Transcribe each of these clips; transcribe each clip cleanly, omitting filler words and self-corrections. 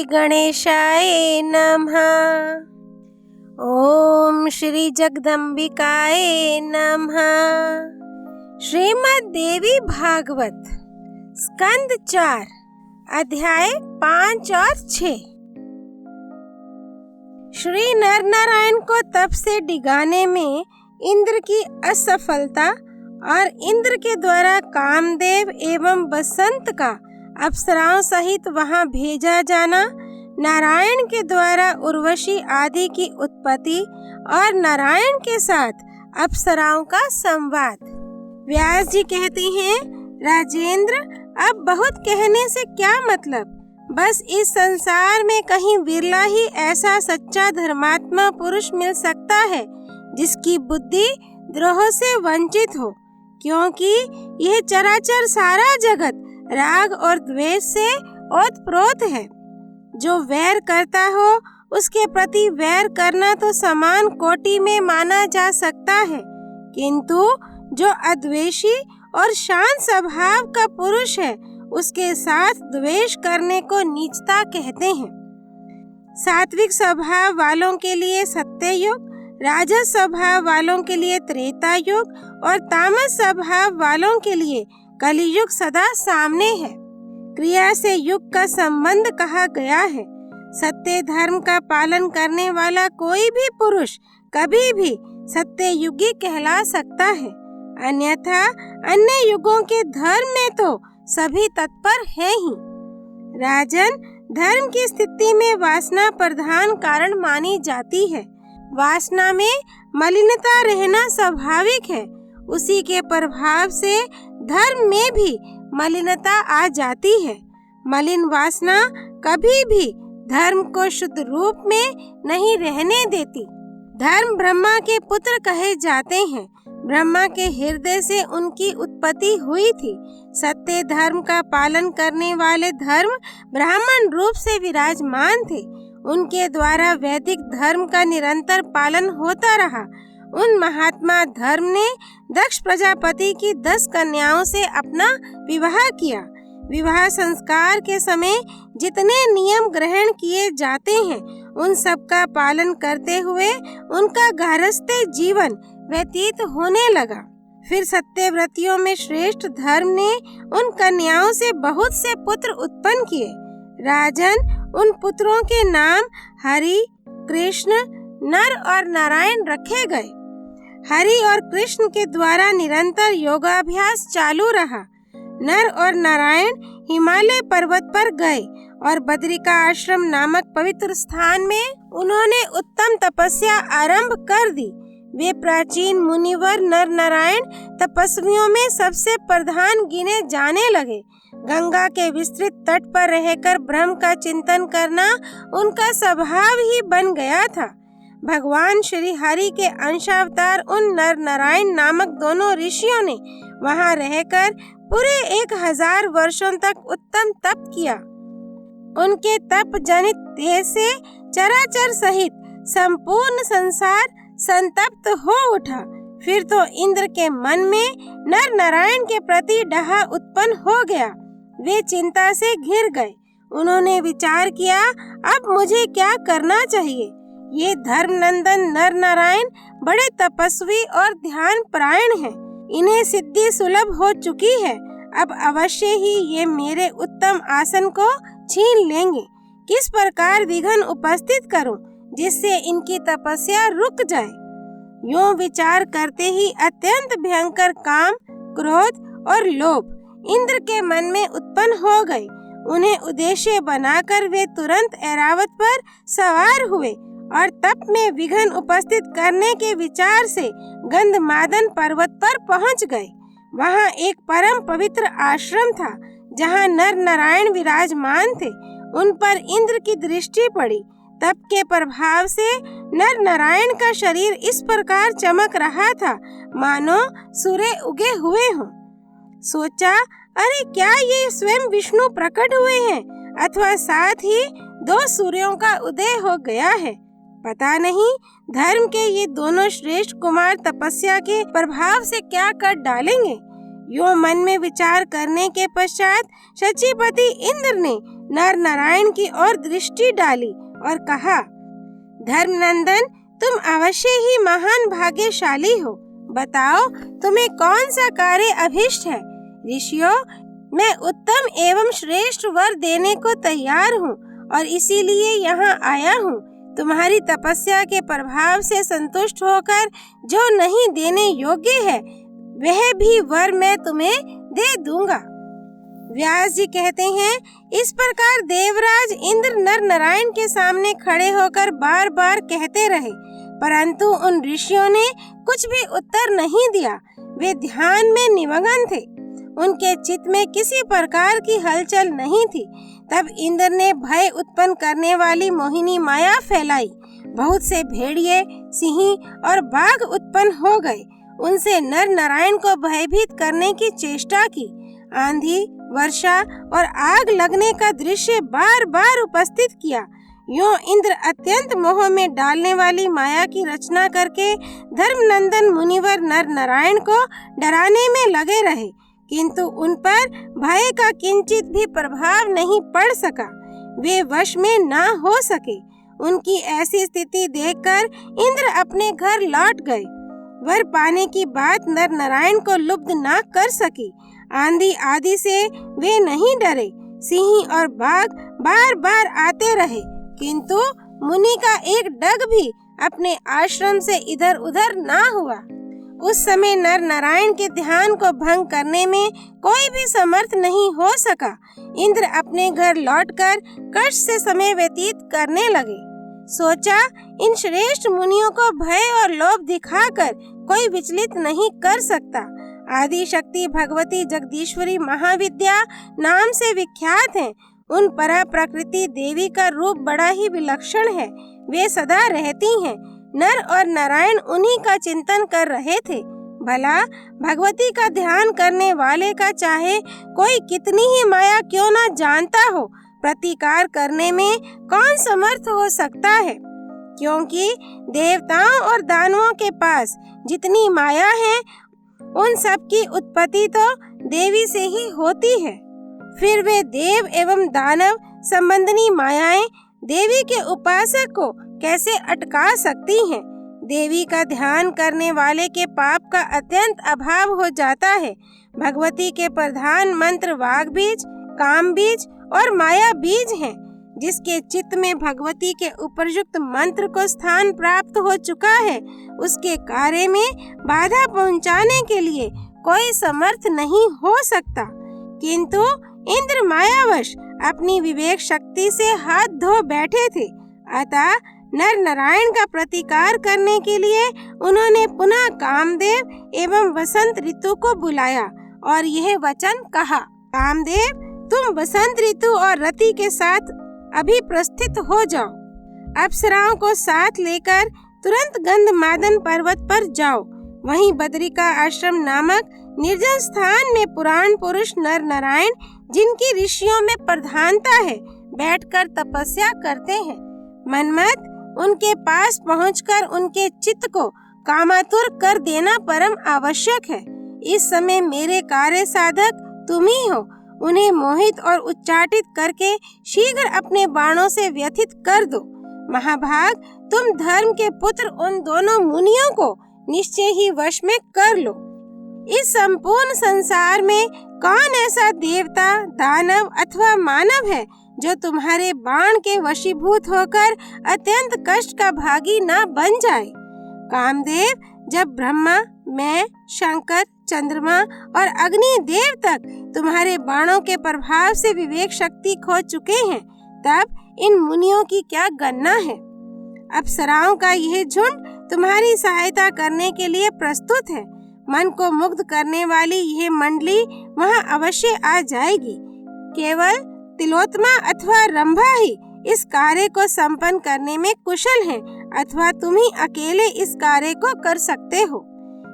गणेशाय नमः। ओम श्री जगदम्बिकाय नमः। श्रीमद् देवी भागवत स्कंद 4 अध्याय 5 और 6। श्री नर नारायण को तप से डिगाने में इंद्र की असफलता और इंद्र के द्वारा कामदेव एवं बसंत का अप्सराओं सहित वहां भेजा जाना, नारायण के द्वारा उर्वशी आदि की उत्पत्ति और नारायण के साथ अप्सराओं का संवाद। व्यास जी कहते हैं, राजेंद्र, अब बहुत कहने से क्या मतलब, बस इस संसार में कहीं विरला ही ऐसा सच्चा धर्मात्मा पुरुष मिल सकता है जिसकी बुद्धि द्रोह से वंचित हो, क्योंकि यह चराचर सारा जगत राग और द्वेष से ओतप्रोत है। जो वैर करता हो उसके प्रति वैर करना तो समान कोटि में माना जा सकता है, किंतु जो अद्वेषी और शांत स्वभाव का पुरुष है उसके साथ द्वेष करने को नीचता कहते हैं। सात्विक स्वभाव वालों के लिए सत्य युग, राजस स्वभाव वालों के लिए त्रेता युग और तामस स्वभाव वालों के लिए कलियुग सदा सामने है। क्रिया से युग का संबंध कहा गया है। सत्य धर्म का पालन करने वाला कोई भी पुरुष कभी भी सत्य युगी कहला सकता है, अन्यथा अन्य युगों के धर्म में तो सभी तत्पर हैं ही। राजन, धर्म की स्थिति में वासना प्रधान कारण मानी जाती है। वासना में मलिनता रहना स्वाभाविक है, उसी के प्रभाव से धर्म में भी मलिनता आ जाती है। मलिन वासना कभी भी धर्म को शुद्ध रूप में नहीं रहने देती। धर्म ब्रह्मा के पुत्र कहे जाते हैं। ब्रह्मा के हृदय से उनकी उत्पत्ति हुई थी। सत्य धर्म का पालन करने वाले धर्म ब्राह्मण रूप से विराजमान थे। उनके द्वारा वैदिक धर्म का निरंतर पालन होता रहा। उन महात्मा धर्म ने दक्ष प्रजापति की 10 कन्याओं से अपना विवाह किया। विवाह संस्कार के समय जितने नियम ग्रहण किए जाते हैं उन सब का पालन करते हुए उनका गृहस्थ जीवन व्यतीत होने लगा। फिर सत्यव्रतियों में श्रेष्ठ धर्म ने उन कन्याओं से बहुत से पुत्र उत्पन्न किए। राजन, उन पुत्रों के नाम हरि, कृष्ण, नर और नारायण रखे गए। हरि और कृष्ण के द्वारा निरंतर योगाभ्यास चालू रहा। नर और नारायण हिमालय पर्वत पर गए और बद्रिका आश्रम नामक पवित्र स्थान में उन्होंने उत्तम तपस्या आरंभ कर दी। वे प्राचीन मुनिवर नर नारायण तपस्वियों में सबसे प्रधान गिने जाने लगे। गंगा के विस्तृत तट पर रहकर ब्रह्म का चिंतन करना उनका स्वभाव ही बन गया था। भगवान श्री हरि के अंशावतार उन नर नारायण नामक दोनों ऋषियों ने वहां रहकर पूरे 1000 वर्षों तक उत्तम तप किया। उनके तप जनित तेज से चराचर सहित संपूर्ण संसार संतप्त हो उठा। फिर तो इंद्र के मन में नर नारायण के प्रति डहा उत्पन्न हो गया। वे चिंता से घिर गए। उन्होंने विचार किया, अब मुझे क्या करना चाहिए। ये धर्मनंदन नर नारायण बड़े तपस्वी और ध्यान परायण हैं। इन्हें सिद्धि सुलभ हो चुकी है। अब अवश्य ही ये मेरे उत्तम आसन को छीन लेंगे। किस प्रकार विघ्न उपस्थित करूं जिससे इनकी तपस्या रुक जाए। यूं विचार करते ही अत्यंत भयंकर काम, क्रोध और लोभ इंद्र के मन में उत्पन्न हो गए। उन्हें उद्देश्य बनाकर वे तुरंत ऐरावत पर सवार हुए और तप में विघ्न उपस्थित करने के विचार से गंधमादन पर्वत पर पहुंच गए। वहां एक परम पवित्र आश्रम था जहां नर नारायण विराजमान थे। उन पर इंद्र की दृष्टि पड़ी। तप के प्रभाव से नर नारायण का शरीर इस प्रकार चमक रहा था मानो सूर्य उगे हुए हों। सोचा, अरे क्या ये स्वयं विष्णु प्रकट हुए हैं अथवा साथ ही 2 सूर्यों का उदय हो गया है। पता नहीं धर्म के ये दोनों श्रेष्ठ कुमार तपस्या के प्रभाव से क्या कर डालेंगे। यो मन में विचार करने के पश्चात शचीपति इंद्र ने नर नारायण की ओर दृष्टि डाली और कहा, धर्मनंदन, तुम अवश्य ही महान भाग्यशाली हो। बताओ, तुम्हें कौन सा कार्य अभिष्ट है? ऋषियों, मैं उत्तम एवं श्रेष्ठ वर देने को तैयार हूँ और इसीलिए यहाँ आया हूँ। तुम्हारी तपस्या के प्रभाव से संतुष्ट होकर जो नहीं देने योग्य है वह भी वर मैं तुम्हें दे दूंगा। व्यास जी कहते हैं, इस प्रकार देवराज इंद्र नर नारायण के सामने खड़े होकर बार बार कहते रहे, परंतु उन ऋषियों ने कुछ भी उत्तर नहीं दिया। वे ध्यान में निमग्न थे। उनके चित्त में किसी प्रकार की हलचल नहीं थी। तब इंद्र ने भय उत्पन्न करने वाली मोहिनी माया फैलाई। बहुत से भेड़िए, सिंह और बाघ उत्पन्न हो गए। उनसे नर नारायण को भयभीत करने की चेष्टा की। आंधी, वर्षा और आग लगने का दृश्य बार बार उपस्थित किया। यूं इंद्र अत्यंत मोह में डालने वाली माया की रचना करके धर्मनंदन मुनिवर नर नारायण को डराने में लगे रहे, किंतु उन पर भय का किंचित भी प्रभाव नहीं पड़ सका। वे वश में न हो सके। उनकी ऐसी स्थिति देखकर इंद्र अपने घर लौट गए। वर पाने की बात नर नारायण को लुब्ध न कर सकी। आंधी आदि से वे नहीं डरे। सिंह और बाघ बार बार आते रहे, किंतु मुनि का एक डग भी अपने आश्रम से इधर उधर ना हुआ। उस समय नर नारायण के ध्यान को भंग करने में कोई भी समर्थ नहीं हो सका। इंद्र अपने घर लौटकर कष्ट से समय व्यतीत करने लगे। सोचा, इन श्रेष्ठ मुनियों को भय और लोभ दिखाकर कोई विचलित नहीं कर सकता। आदि शक्ति भगवती जगदीश्वरी महाविद्या नाम से विख्यात हैं। उन परा प्रकृति देवी का रूप बड़ा ही विलक्षण है। वे सदा रहती हैं। नर और नारायण उन्हीं का चिंतन कर रहे थे। भला भगवती का ध्यान करने वाले का चाहे कोई कितनी ही माया क्यों न जानता हो, प्रतिकार करने में कौन समर्थ हो सकता है? क्योंकि देवताओं और दानवों के पास जितनी माया है उन सब की उत्पत्ति तो देवी से ही होती है। फिर वे देव एवं दानव संबंधी मायाएं देवी के उपासक को कैसे अटका सकती हैं? देवी का ध्यान करने वाले के पाप का अत्यंत अभाव हो जाता है। भगवती के प्रधान मंत्र वाग बीज, काम बीज और माया बीज हैं। जिसके चित्त में भगवती के उपयुक्त मंत्र को स्थान प्राप्त हो चुका है, उसके कार्य में बाधा पहुंचाने के लिए कोई समर्थ नहीं हो सकता। किंतु इंद्र मायावश अपनी विवेक शक्ति से हाथ धो बैठे थे। अतः नर नारायण का प्रतिकार करने के लिए उन्होंने पुनः कामदेव एवं वसंत ऋतु को बुलाया और यह वचन कहा, कामदेव, तुम वसंत ऋतु और रति के साथ अभी प्रस्थित हो जाओ। अप्सराओं को साथ लेकर तुरंत गंधमादन पर्वत पर जाओ। वहीं बद्रिका आश्रम नामक निर्जन स्थान में पुराण पुरुष नर नारायण, जिनकी ऋषियों में प्रधानता है, बैठकर तपस्या करते हैं। मनमत, उनके पास पहुंचकर उनके चित्त को कामातुर कर देना परम आवश्यक है। इस समय मेरे कार्य साधक तुम ही हो। उन्हें मोहित और उच्चाटित करके शीघ्र अपने बाणों से व्यथित कर दो। महाभाग, तुम धर्म के पुत्र उन दोनों मुनियों को निश्चय ही वश में कर लो। इस संपूर्ण संसार में कौन ऐसा देवता, दानव अथवा मानव है जो तुम्हारे बाण के वशीभूत होकर अत्यंत कष्ट का भागी न बन जाए? कामदेव, जब ब्रह्मा, मैं, शंकर, चंद्रमा और अग्नि देव तक तुम्हारे बाणों के प्रभाव से विवेक शक्ति खो चुके हैं, तब इन मुनियों की क्या गणना है? अप्सराओं का यह झुंड तुम्हारी सहायता करने के लिए प्रस्तुत है। मन को मुग्ध करने वाली यह मंडली वहां अवश्य आ जाएगी। केवल तिलोत्तमा अथवा रंभा ही इस कार्य को संपन्न करने में कुशल हैं, अथवा तुम ही अकेले इस कार्य को कर सकते हो।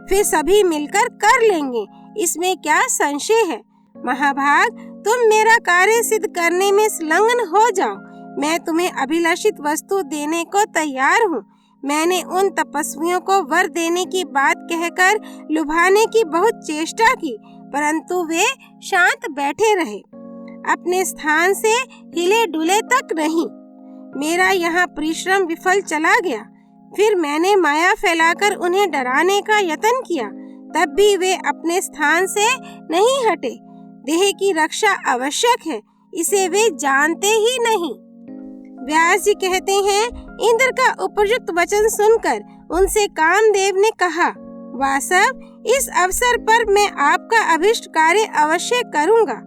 फिर सभी मिलकर कर लेंगे, इसमें क्या संशय है? महाभाग, तुम मेरा कार्य सिद्ध करने में संलग्न हो जाओ। मैं तुम्हें अभिलाषित वस्तु देने को तैयार हूँ। मैंने उन तपस्वियों को वर देने की बात कहकर लुभाने की बहुत चेष्टा की, परंतु वे शांत बैठे रहे। अपने स्थान से हिले डुले तक नहीं। मेरा यहाँ परिश्रम विफल चला गया। फिर मैंने माया फैलाकर उन्हें डराने का यत्न किया, तब भी वे अपने स्थान से नहीं हटे। देह की रक्षा आवश्यक है, इसे वे जानते ही नहीं। व्यास जी कहते हैं, इंद्र का उपयुक्त वचन सुनकर उनसे कामदेव ने कहा, वासव, इस अवसर पर मैं आपका अभिष्ट कार्य अवश्य करूँगा।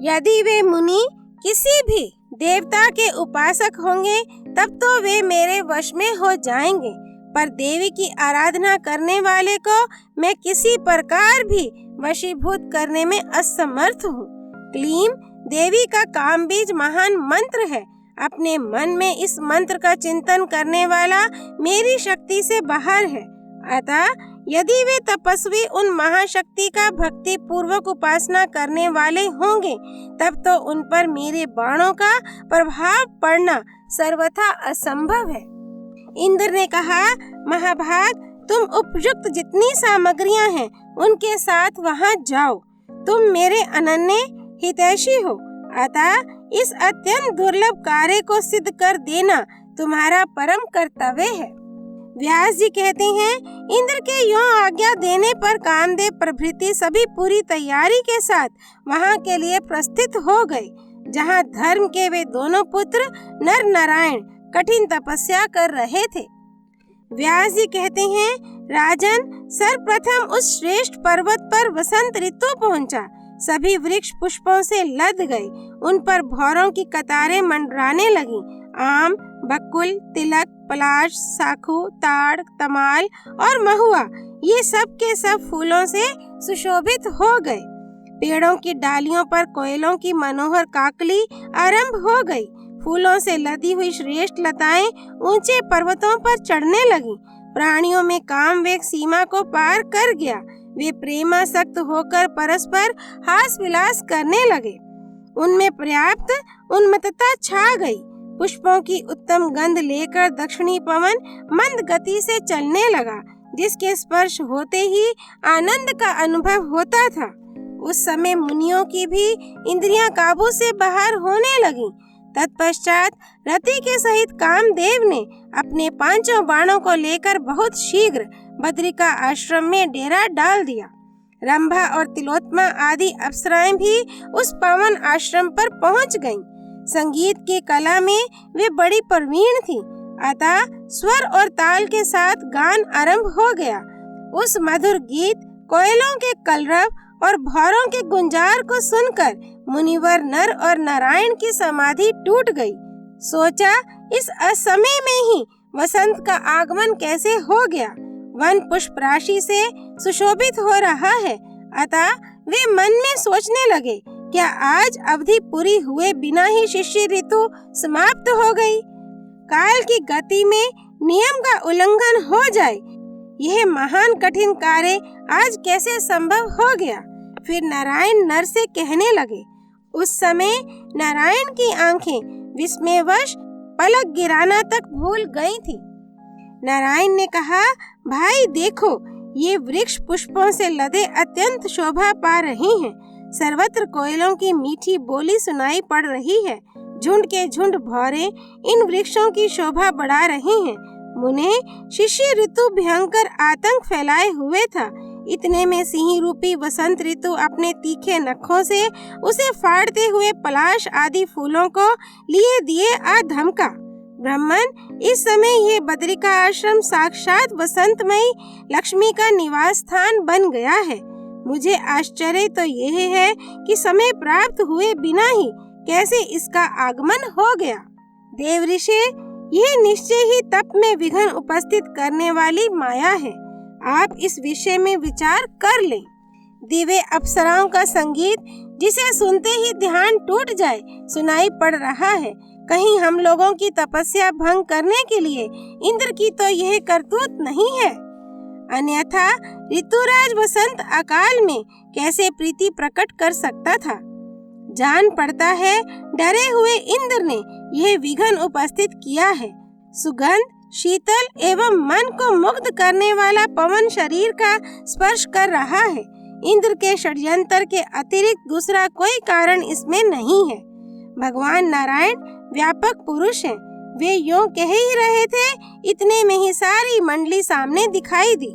यदि वे मुनि किसी भी देवता के उपासक होंगे तब तो वे मेरे वश में हो जाएंगे, पर देवी की आराधना करने वाले को मैं किसी प्रकार भी वशीभूत करने में असमर्थ हूँ। क्लीम देवी का कामबीज महान मंत्र है। अपने मन में इस मंत्र का चिंतन करने वाला मेरी शक्ति से बाहर है। अतः यदि वे तपस्वी उन महाशक्ति का भक्ति पूर्वक उपासना करने वाले होंगे तब तो उन पर मेरे बाणों का प्रभाव पड़ना सर्वथा असंभव है। इंद्र ने कहा, महाभाग, तुम उपयुक्त जितनी सामग्रियां हैं उनके साथ वहां जाओ। तुम मेरे अनन्य हितैषी हो, अतः इस अत्यंत दुर्लभ कार्य को सिद्ध कर देना तुम्हारा परम कर्तव्य है। व्यास जी कहते हैं, इंद्र के यों आज्ञा देने पर कामदेव प्रभृति सभी पूरी तैयारी के साथ वहां के लिए प्रस्थित हो गए, जहां धर्म के वे दोनों पुत्र नर नारायण कठिन तपस्या कर रहे थे। व्यास जी कहते हैं, राजन, सर्वप्रथम उस श्रेष्ठ पर्वत पर वसंत ऋतु पहुंचा। सभी वृक्ष पुष्पों से लद गए, उन पर भौरों की कतारें मंडराने लगी। आम, बकुल, तिलक, पलाश, साखू, ताड़, तमाल और महुआ, ये सब के सब फूलों से सुशोभित हो गए। पेड़ों की डालियों पर कोयलों की मनोहर काकली आरंभ हो गई। फूलों से लदी हुई श्रेष्ठ लताएं ऊंचे पर्वतों पर चढ़ने लगी। प्राणियों में काम वेग सीमा को पार कर गया। वे प्रेमासक्त होकर परस्पर हास विलास करने लगे। उनमें पर्याप्त उन्मत्तता छा गई। पुष्पों की उत्तम गंध लेकर दक्षिणी पवन मंद गति से चलने लगा, जिसके स्पर्श होते ही आनंद का अनुभव होता था। उस समय मुनियों की भी इंद्रियां काबू से बाहर होने लगी। तत्पश्चात रति के सहित कामदेव ने अपने पांचों बाणों को लेकर बहुत शीघ्र बद्रिका आश्रम में डेरा डाल दिया। रंभा और तिलोत्तमा आदि अप्सराएं भी उस पावन आश्रम पर पहुंच गईं। संगीत की कला में वे बड़ी प्रवीण थीं, अतः स्वर और ताल के साथ गान आरंभ हो गया। उस मधुर गीत, कोयलों के कलरव और भौरों के गुंजार को सुनकर मुनिवर नर और नारायण की समाधि टूट गई। सोचा, इस असमय में ही वसंत का आगमन कैसे हो गया। वन पुष्प राशि से सुशोभित हो रहा है। अतः वे मन में सोचने लगे, क्या आज अवधि पूरी हुए बिना ही शिष्य ऋतु समाप्त हो गई? काल की गति में नियम का उल्लंघन हो जाए, यह महान कठिन कार्य आज कैसे संभव हो गया? फिर नारायण नर से कहने लगे। उस समय नारायण की आंखें विस्मयवश पलक गिराना तक भूल गई थी। नारायण ने कहा, भाई देखो, ये वृक्ष पुष्पों से लदे अत्यंत शोभा पा रहे हैं। सर्वत्र कोयलों की मीठी बोली सुनाई पड़ रही है। झुंड के झुंड भौरे इन वृक्षों की शोभा बढ़ा रहे हैं। मुने, शिष्य ऋतु भयंकर आतंक फैलाए हुए था। इतने में सिंह रूपी वसंत ऋतु अपने तीखे नखों से उसे फाड़ते हुए पलाश आदि फूलों को लिए दिए आ धमका। ब्राह्मण, इस समय ये बद्रिका आश्रम साक्षात वसंतमयी लक्ष्मी का निवास स्थान बन गया है। मुझे आश्चर्य तो यह है कि समय प्राप्त हुए बिना ही कैसे इसका आगमन हो गया। देव ऋषि, यह निश्चय ही तप में विघ्न उपस्थित करने वाली माया है। आप इस विषय में विचार कर लें। दिव्य अप्सराओं का संगीत, जिसे सुनते ही ध्यान टूट जाए, सुनाई पड़ रहा है। कहीं हम लोगों की तपस्या भंग करने के लिए इंद्र की तो यह करतूत नहीं है। अन्यथा ऋतुराज वसंत अकाल में कैसे प्रीति प्रकट कर सकता था। जान पड़ता है डरे हुए इंद्र ने यह विघ्न उपस्थित किया है। सुगंध, शीतल एवं मन को मुग्ध करने वाला पवन शरीर का स्पर्श कर रहा है। इंद्र के षड्यंत्र के अतिरिक्त दूसरा कोई कारण इसमें नहीं है। भगवान नारायण व्यापक पुरुष हैं। वे यूं कह ही रहे थे, इतने में ही सारी मंडली सामने दिखाई दी।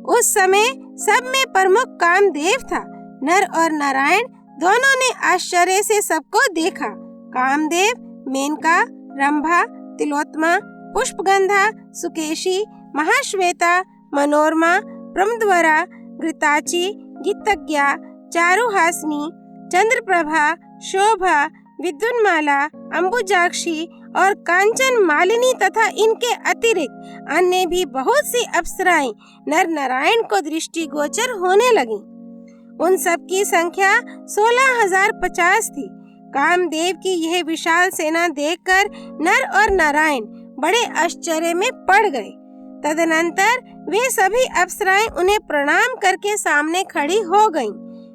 उस समय सब में प्रमुख कामदेव था। नर और नारायण दोनों ने आश्चर्य से सबको देखा। कामदेव, मेनका, रंभा, तिलोत्तमा, पुष्पगंधा, सुकेशी, महाश्वेता, मनोरमा, प्रमद्वरा, घृताची, गीतज्ञा, चारुहासिनी, चंद्रप्रभा, शोभा, विद्युन्माला, अंबुजाक्षी और कांचन मालिनी तथा इनके अतिरिक्त अन्य भी बहुत सी अप्सराएं नर नारायण को दृष्टिगोचर होने लगीं। उन सब की संख्या 16,050 थी। कामदेव की यह विशाल सेना देखकर नर और नारायण बड़े आश्चर्य में पड़ गए। तदनंतर वे सभी अप्सराएं उन्हें प्रणाम करके सामने खड़ी हो गईं।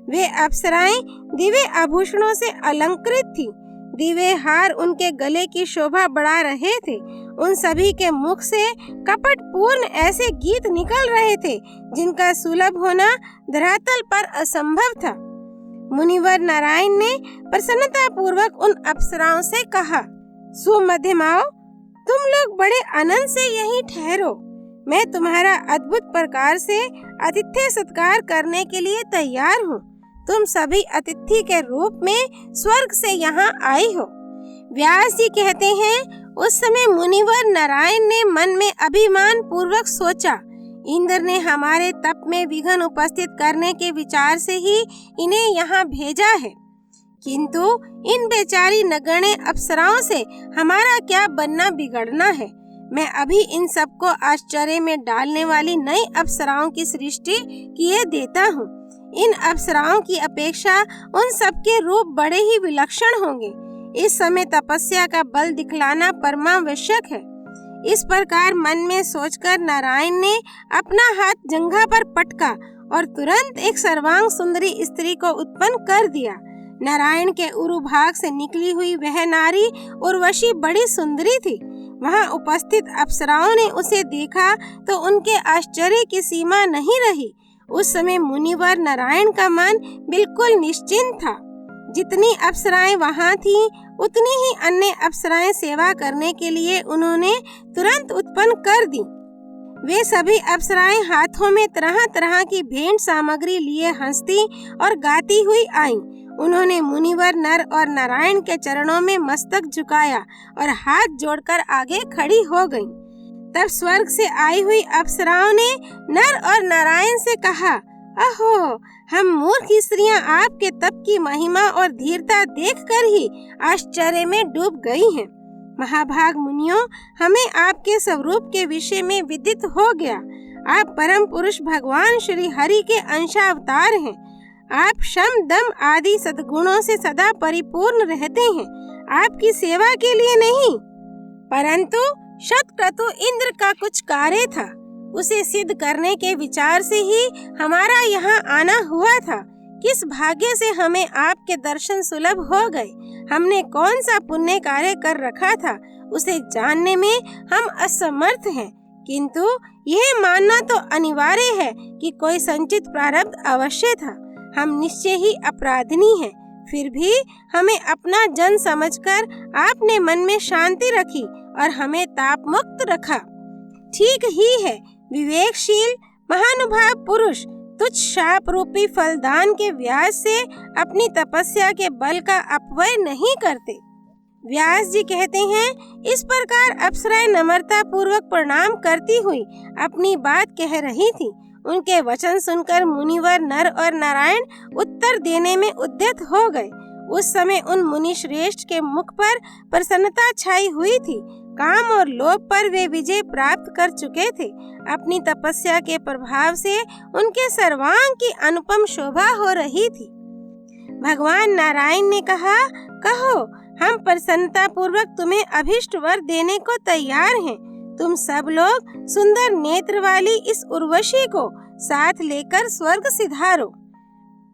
वे अप्सराएं दिव्य आभूषणों से अलंकृत थीं। दिव्य हार उनके गले की शोभा बढ़ा रहे थे। उन सभी के मुख से कपट पूर्ण ऐसे गीत निकल रहे थे जिनका सुलभ होना धरातल पर असंभव था। मुनिवर नारायण ने प्रसन्नता पूर्वक उन अप्सराओं से कहा, सुमध्यमाओ, तुम लोग बड़े आनंद से यहीं ठहरो। मैं तुम्हारा अद्भुत प्रकार से आतिथ्य सत्कार करने के लिए तैयार हूँ। तुम सभी अतिथि के रूप में स्वर्ग से यहाँ आई हो। व्यास जी कहते हैं, उस समय मुनिवर नारायण ने मन में अभिमान पूर्वक सोचा, इंद्र ने हमारे तप में विघ्न उपस्थित करने के विचार से ही इन्हें यहाँ भेजा है, किंतु इन बेचारी नगण्य अप्सराओं से हमारा क्या बनना बिगड़ना है। मैं अभी इन सबको आश्चर्य में डालने वाली नई अप्सराओं की सृष्टि किए देता हूँ। इन अप्सराओं की अपेक्षा उन सबके रूप बड़े ही विलक्षण होंगे। इस समय तपस्या का बल दिखलाना परमावश्यक है। इस प्रकार मन में सोचकर नारायण ने अपना हाथ जंघा पर पटका और तुरंत एक सर्वांग सुंदरी स्त्री को उत्पन्न कर दिया। नारायण के उरु भाग से निकली हुई वह नारी उर्वशी बड़ी सुंदरी थी। वहां उपस्थित अप्सराओं ने उसे देखा तो उनके आश्चर्य की सीमा नहीं रही। उस समय मुनिवर नारायण का मन बिल्कुल निश्चिंत था। जितनी अप्सराएं वहां थीं, उतनी ही अन्य अप्सराएं सेवा करने के लिए उन्होंने तुरंत उत्पन्न कर दी। वे सभी अप्सराएं हाथों में तरह तरह की भेंट सामग्री लिए हंसती और गाती हुई आईं। उन्होंने मुनिवर नर और नारायण के चरणों में मस्तक झुकाया और हाथ जोड़कर आगे खड़ी हो गईं। तब स्वर्ग से आई हुई अप्सराओं ने नर और नारायण से कहा, अहो, हम मूर्ख स्त्रियां आपके तप की महिमा और धीरता देखकर ही आश्चर्य में डूब गई हैं। महाभाग मुनियों, हमें आपके स्वरूप के विषय में विदित हो गया। आप परम पुरुष भगवान श्री हरि के अंशावतार हैं। आप शम दम आदि सद्गुणों से सदा परिपूर्ण रहते हैं। आपकी सेवा के लिए नहीं, परंतु शतक्रतु इंद्र का कुछ कार्य था, उसे सिद्ध करने के विचार से ही हमारा यहाँ आना हुआ था। किस भाग्य से हमें आपके दर्शन सुलभ हो गए। हमने कौन सा पुण्य कार्य कर रखा था, उसे जानने में हम असमर्थ हैं, किंतु यह मानना तो अनिवार्य है कि कोई संचित प्रारब्ध अवश्य था। हम निश्चय ही अपराधिनी हैं, फिर भी हमें अपना जन समझकर आपने मन में शांति रखी और हमें ताप मुक्त रखा। ठीक ही है, विवेकशील महानुभाव पुरुष तुच्छ शाप रूपी फलदान के व्याज से अपनी तपस्या के बल का अपव्यय नहीं करते। व्यास जी कहते हैं, इस प्रकार अप्सराएं नम्रता पूर्वक प्रणाम करती हुई अपनी बात कह रही थी। उनके वचन सुनकर मुनिवर नर और नारायण उत्तर देने में उद्यत हो गए। उस समय उन मुनि श्रेष्ठ के मुख पर प्रसन्नता छाई हुई थी। काम और लोभ पर वे विजय प्राप्त कर चुके थे। अपनी तपस्या के प्रभाव से उनके सर्वांग की अनुपम शोभा हो रही थी। भगवान नारायण ने कहा, कहो, हम प्रसन्नता पूर्वक तुम्हें अभिष्ट वर देने को तैयार हैं। तुम सब लोग सुंदर नेत्र वाली इस उर्वशी को साथ लेकर स्वर्ग सिधारो।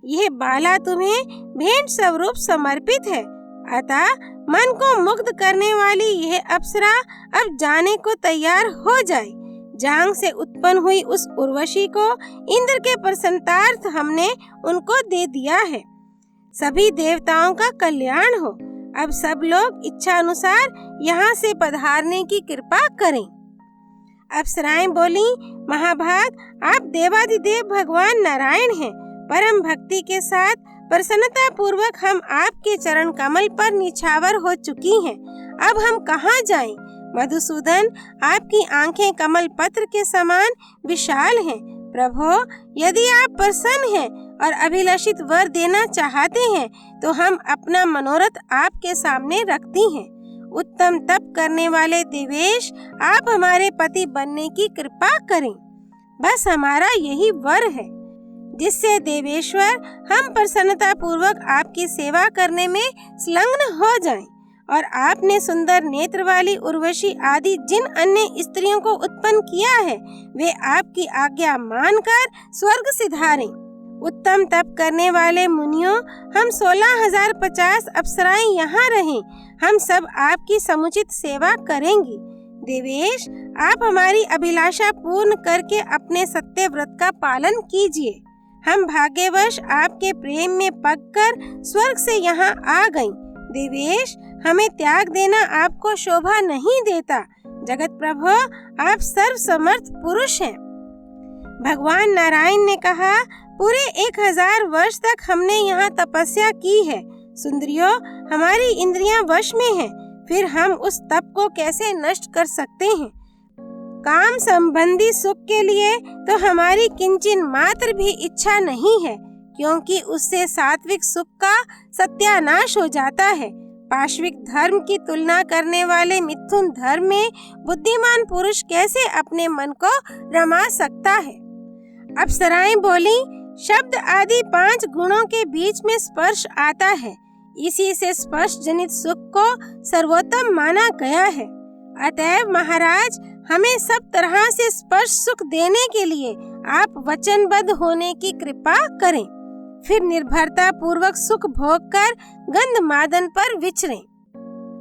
यह बाला तुम्हें भेंट स्वरूप समर्पित है। अतः मन को मुग्ध करने वाली यह अप्सरा अब जाने को तैयार हो जाए। जांग से उत्पन्न हुई उस उर्वशी को इंद्र के प्रसन्नार्थ हमने उनको दे दिया है। सभी देवताओं का कल्याण हो। अब सब लोग इच्छा अनुसार यहाँ से पधारने की कृपा करें। अप्सराएं बोली, महाभाग, आप देवाधिदेव भगवान नारायण हैं। परम भक्ति के साथ प्रसन्नता पूर्वक हम आपके चरण कमल पर निछावर हो चुकी हैं। अब हम कहाँ जाएं? मधुसूदन, आपकी आंखें कमल पत्र के समान विशाल हैं। प्रभो, यदि आप प्रसन्न हैं और अभिलाषित वर देना चाहते हैं तो हम अपना मनोरथ आपके सामने रखती हैं। उत्तम तप करने वाले देवेश, आप हमारे पति बनने की कृपा करें। बस हमारा यही वर है, जिससे देवेश्वर हम प्रसन्नता पूर्वक आपकी सेवा करने में संलग्न हो जाएं और आपने सुंदर नेत्र वाली उर्वशी आदि जिन अन्य स्त्रियों को उत्पन्न किया है वे आपकी आज्ञा मानकर स्वर्ग सिधारें। उत्तम तप करने वाले मुनियों, हम 16,050 अप्सराएं यहाँ रहें। हम सब आपकी समुचित सेवा करेंगी। देवेश, आप हमारी अभिलाषा पूर्ण करके अपने सत्य व्रत का पालन कीजिए। हम भाग्यवश आपके प्रेम में पककर स्वर्ग से यहाँ आ गईं। देवेश, हमें त्याग देना आपको शोभा नहीं देता। जगत प्रभु, आप सर्व समर्थ पुरुष हैं। भगवान नारायण ने कहा, पूरे 1000 वर्ष तक हमने यहाँ तपस्या की है। सुंदरियों, हमारी इंद्रियां वश में हैं, फिर हम उस तप को कैसे नष्ट कर सकते हैं? काम संबंधी सुख के लिए तो हमारी किंचिन मात्र भी इच्छा नहीं है, क्योंकि उससे सात्विक सुख का सत्यानाश हो जाता है। पाश्विक धर्म की तुलना करने वाले मिथुन धर्म में बुद्धिमान पुरुष कैसे अपने मन को रमा सकता है? अप्सराएं बोली, शब्द आदि 5 गुणों के बीच में स्पर्श आता है। इसी से स्पर्श जनित सुख को सर्वोत्तम माना गया है। अतएव महाराज, हमें सब तरह से स्पर्श सुख देने के लिए आप वचनबद्ध होने की कृपा करें। फिर निर्भरता पूर्वक सुख भोग कर गंधमादन पर विचरें।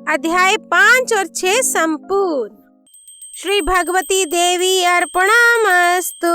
अध्याय 5 और 6 संपूर्ण। श्री भगवती देवी अर्पणमस्तु।